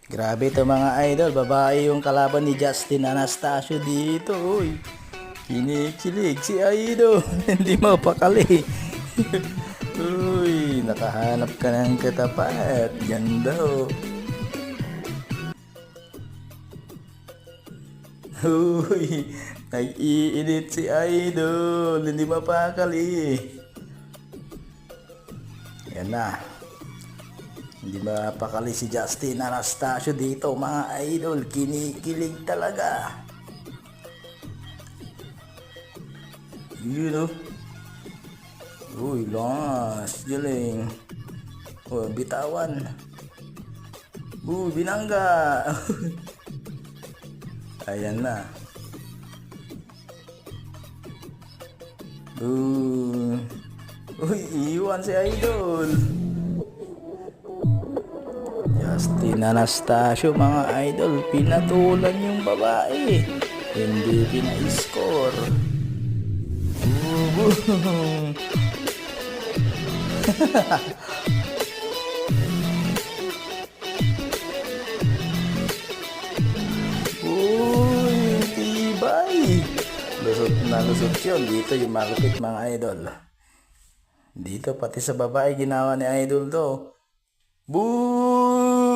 Grabe to mga idol, babae yung kalaban ni Justin Anastasio dito, uy. Kinikilig si idol, hindi mapakali. Uy, nakahanap ka ng katapat. Ganda oh. Uy, nag-iinit si idol, hindi mapakali. Yan na. Hindi mapakali si Justin Anastasio dito mga idol. Kinikilig talaga. Yun oh. Uy, last. Galing. Oh, bitawan. Uy, binangga. Ayan na. Uy, iwan si idol. Justin Anastasio mga idol, pinatulan yung babae, hindi pina-score. Uy, tibay. Lusot na lusot yun. Dito yung malupit mga idol. Dito pati sa babae ginawa ni idol to. Boom!